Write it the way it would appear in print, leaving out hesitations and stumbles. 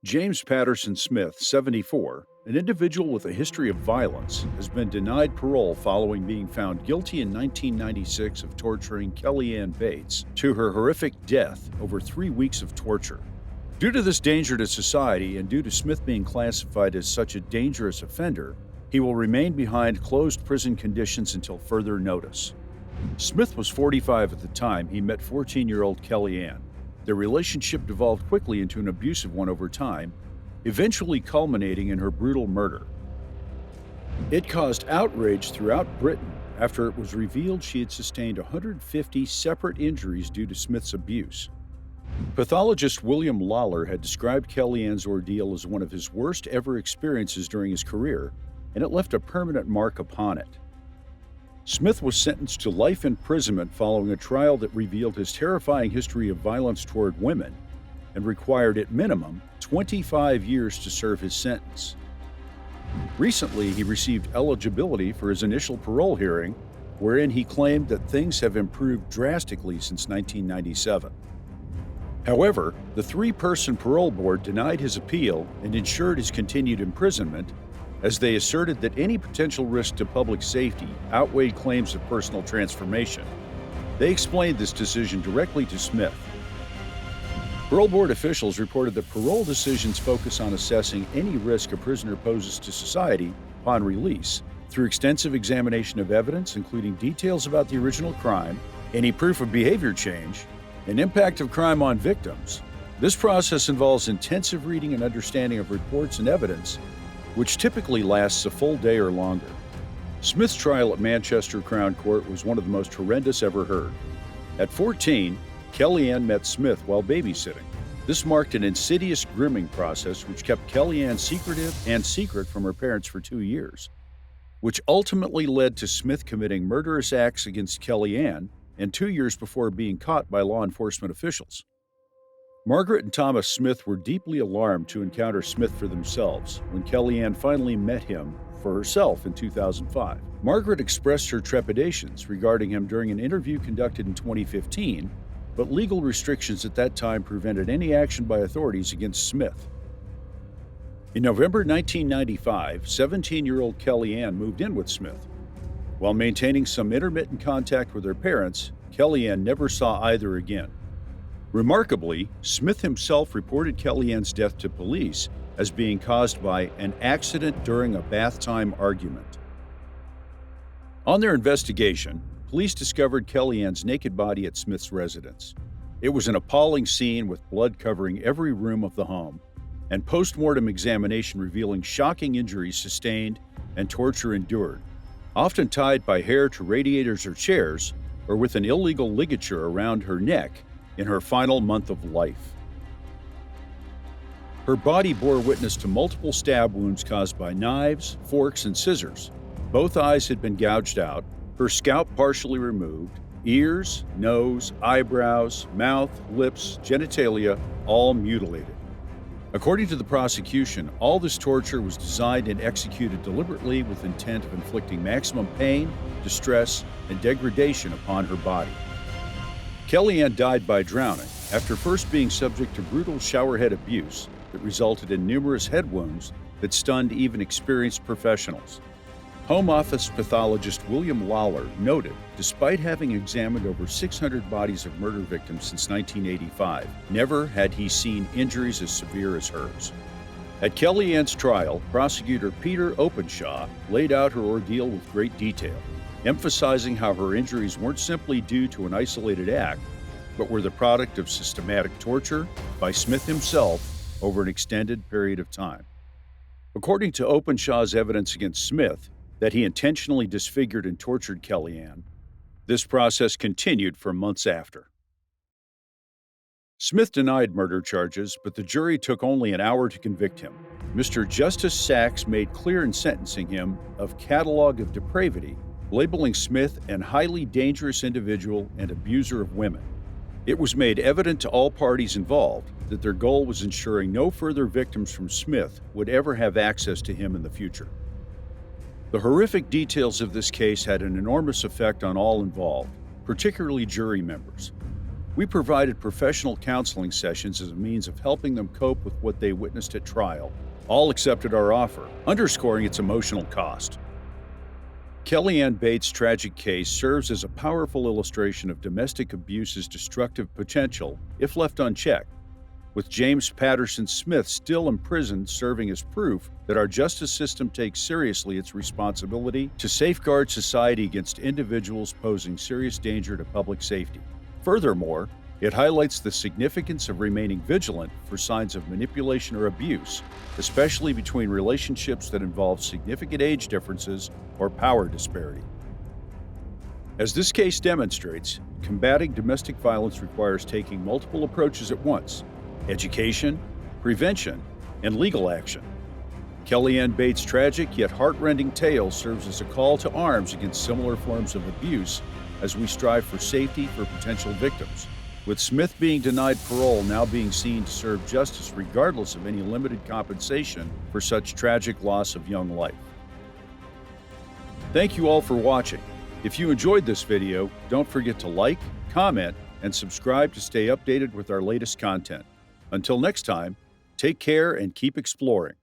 James Patterson Smith, 74, an individual with a history of violence, has been denied parole following being found guilty in 1996 of torturing Kellyanne Bates to her horrific death over 3 weeks of torture. Due to this danger to society and due to Smith being classified as such a dangerous offender, he will remain behind closed prison conditions until further notice. Smith was 45 at the time he met 14-year-old Kellyanne. Their relationship devolved quickly into an abusive one over time, eventually culminating in her brutal murder. It caused outrage throughout Britain after it was revealed she had sustained 150 separate injuries due to Smith's abuse. Pathologist William Lawler had described Kellyanne's ordeal as one of his worst ever experiences during his career, and it left a permanent mark upon it. Smith was sentenced to life imprisonment following a trial that revealed his terrifying history of violence toward women and required at minimum 25 years to serve his sentence. Recently, he received eligibility for his initial parole hearing, wherein he claimed that things have improved drastically since 1997. However, the three-person parole board denied his appeal and ensured his continued imprisonment, as they asserted that any potential risk to public safety outweighed claims of personal transformation. They explained this decision directly to Smith. Parole board officials reported that parole decisions focus on assessing any risk a prisoner poses to society upon release through extensive examination of evidence, including details about the original crime, any proof of behavior change, and impact of crime on victims. This process involves intensive reading and understanding of reports and evidence, which typically lasts a full day or longer. Smith's trial at Manchester Crown Court was one of the most horrendous ever heard. At 14, Kellyanne met Smith while babysitting. This marked an insidious grooming process which kept Kellyanne secret from her parents for 2 years, which ultimately led to Smith committing murderous acts against Kellyanne and 2 years before being caught by law enforcement officials. Margaret and Thomas Smith were deeply alarmed to encounter Smith for themselves when Kellyanne finally met him for herself in 2005. Margaret expressed her trepidations regarding him during an interview conducted in 2015, but legal restrictions at that time prevented any action by authorities against Smith. In November 1995, 17-year-old Kellyanne moved in with Smith. While maintaining some intermittent contact with her parents, Kellyanne never saw either again. Remarkably, Smith himself reported Kellyanne's death to police as being caused by an accident during a bath time argument. On their investigation, police discovered Kellyanne's naked body at Smith's residence. It was an appalling scene with blood covering every room of the home, and post-mortem examination revealing shocking injuries sustained and torture endured, often tied by hair to radiators or chairs, or with an illegal ligature around her neck in her final month of life. Her body bore witness to multiple stab wounds caused by knives, forks, and scissors. Both eyes had been gouged out, her scalp partially removed, ears, nose, eyebrows, mouth, lips, genitalia, all mutilated. According to the prosecution, all this torture was designed and executed deliberately with intent of inflicting maximum pain, distress, and degradation upon her body. Kellyanne died by drowning after first being subject to brutal showerhead abuse that resulted in numerous head wounds that stunned even experienced professionals. Home Office pathologist William Lawler noted, despite having examined over 600 bodies of murder victims since 1985, never had he seen injuries as severe as hers. At Kellyanne's trial, prosecutor Peter Openshaw laid out her ordeal with great detail, emphasizing how her injuries weren't simply due to an isolated act, but were the product of systematic torture by Smith himself over an extended period of time. According to Openshaw's evidence against Smith, that he intentionally disfigured and tortured Kellyanne, this process continued for months after. Smith denied murder charges, but the jury took only an hour to convict him. Mr. Justice Sachs made clear in sentencing him of catalog of depravity, labeling Smith an highly dangerous individual and abuser of women. It was made evident to all parties involved that their goal was ensuring no further victims from Smith would ever have access to him in the future. The horrific details of this case had an enormous effect on all involved, particularly jury members. We provided professional counseling sessions as a means of helping them cope with what they witnessed at trial. All accepted our offer, underscoring its emotional cost. Kellyanne Bates' tragic case serves as a powerful illustration of domestic abuse's destructive potential if left unchecked, with James Patterson Smith still imprisoned serving as proof that our justice system takes seriously its responsibility to safeguard society against individuals posing serious danger to public safety. Furthermore, it highlights the significance of remaining vigilant for signs of manipulation or abuse, especially between relationships that involve significant age differences or power disparity. As this case demonstrates, combating domestic violence requires taking multiple approaches at once: education, prevention, and legal action. Kellyanne Bates' tragic yet heart-rending tale serves as a call to arms against similar forms of abuse as we strive for safety for potential victims, with Smith being denied parole now being seen to serve justice regardless of any limited compensation for such tragic loss of young life. Thank you all for watching. If you enjoyed this video, don't forget to like, comment, and subscribe to stay updated with our latest content. Until next time, take care and keep exploring.